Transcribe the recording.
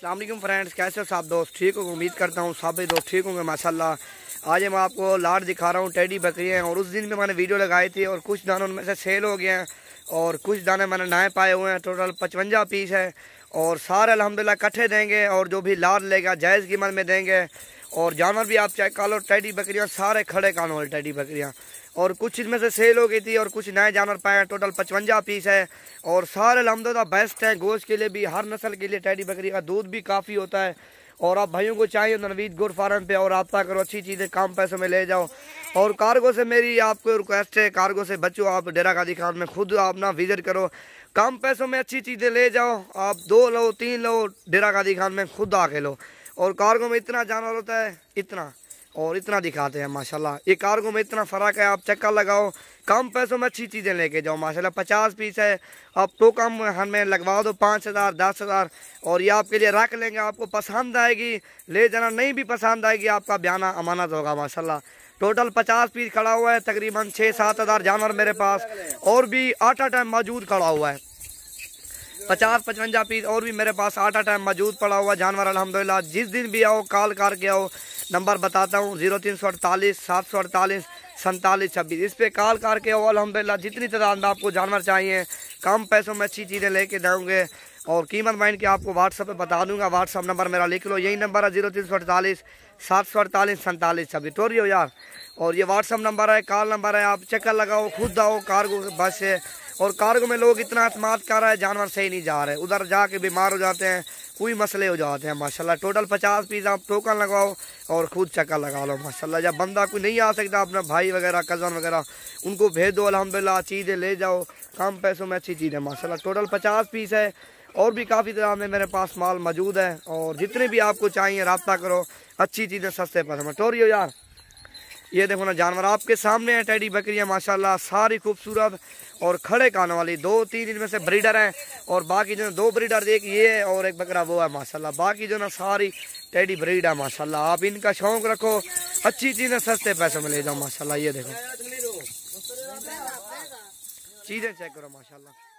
अस्सलाम वालेकुम फ्रेंड्स, कैसे हो सब दोस्त? ठीक हो? उम्मीद करता हूँ सब दोस्त ठीक होंगे माशाल्लाह। आज मैं आपको लाट दिखा रहा हूँ टेडी बकरियाँ, और उस दिन में मैंने वीडियो लगाई थी और कुछ दाने उनमें से सेल हो गए हैं और कुछ दाने मैंने नए पाए हुए हैं। टोटल 55 पीस है और सारे अल्हम्दुलिल्लाह इकट्ठे देंगे और जो भी लाट लेगा जायज़ कीमत में देंगे। और जानवर भी आप चेक कर लो, टेडी बकरियाँ सारे खड़े कानों वाले टेडी बकरियाँ, और कुछ इनमें से सेल हो गई थी और कुछ नए जानवर पाए हैं। टोटल 55 पीस है और सारे अल्हम्दुलिल्लाह बेस्ट है। गोश्त के लिए भी, हर नस्ल के लिए टेडी बकरी का दूध भी काफ़ी होता है। और आप भाइयों को चाहिए तो नवीद गुर फार्म पे और रब्ता करो, अच्छी चीज़ें कम पैसों में ले जाओ। और कार्गो से मेरी आपको रिक्वेस्ट है, कार्गो से बच्चों आप डेरा गाजी खान में खुद आप ना विजिट करो, कम पैसों में अच्छी चीज़ें ले जाओ। आप 2 लो 3 लो, डेरा गाजी खान में खुद आके लो। और कार्गो में इतना जानवर होता है, इतना और इतना दिखाते हैं माशाल्लाह। ये कार्गो में इतना फ़र्क है, आप चक्कर लगाओ, कम पैसों में अच्छी चीज़ें लेके जाओ माशाल्लाह। 50 पीस है, आप तो कम हमें लगवा दो 5000 10,000 और ये आपके लिए रख लेंगे। आपको पसंद आएगी ले जाना, नहीं भी पसंद आएगी आपका बयाना अमानत होगा माशाल्लाह। टोटल 50 पीस खड़ा हुआ है, तकरीबन 6-7 हज़ार जानवर मेरे पास और भी 8 टाइम मौजूद खड़ा हुआ है। 50-55 पीस और भी मेरे पास 8 टाइम मौजूद पड़ा हुआ जानवर अल्हम्दुलिल्लाह। जिस दिन भी आओ कॉल करके आओ, नंबर बताता हूँ 0348 748 4726, इस पे कॉल करके आओ। अल्हम्दुलिल्लाह जितनी तादाद में आपको जानवर चाहिए कम पैसों में अच्छी चीज़ें लेके देंगे और कीमत माइन के आपको व्हाट्सएप पे बता दूंगा। व्हाट्सएप नंबर मेरा लिख लो, यही नंबर है 0348 748 4726, टोरी हो यार। और ये व्हाट्सएप नंबर है, कॉल नंबर है, आप चक्कर लगाओ, खुद आओ कार्गो बस से। और कार्गो में लोग इतना अतमाद कर रहे हैं, जानवर सही नहीं जा रहे, उधर जाके बीमार हो जाते हैं, कोई मसले हो जाते हैं माशाल्लाह। टोटल 50 पीस आप टोकन लगवाओ और खुद चक्कर लगा लो माशाल्लाह। जब बंदा कोई नहीं आ सकता, अपना भाई वगैरह कज़न वगैरह, उनको भेज दो अल्हम्दुलिल्लाह, चीज़ें ले जाओ, कम पैसों में अच्छी चीज़ है माशाल्लाह। टोटल 50 पीस है और भी काफ़ी तरह में मेरे पास माल मौजूद है। और जितने भी आपको चाहिए रब्ता करो, अच्छी चीज़ें सस्ते पैसे में। टोरियो यार, ये देखो ना जानवर आपके सामने है, टेडी बकरियां माशाल्लाह सारी खूबसूरत और खड़े कानों वाली। 2-3 इनमें से ब्रीडर हैं और बाकी जो 2 ब्रीडर, एक ये है और एक बकरा वो है माशाल्लाह। बाकी जो ना सारी टेडी ब्रीड है माशाल्लाह। आप इनका शौक रखो, अच्छी चीज़ें सस्ते पैसों में ले जाओ माशाल्लाह। ये देखो चीज़ें चेक करो माशाल्लाह।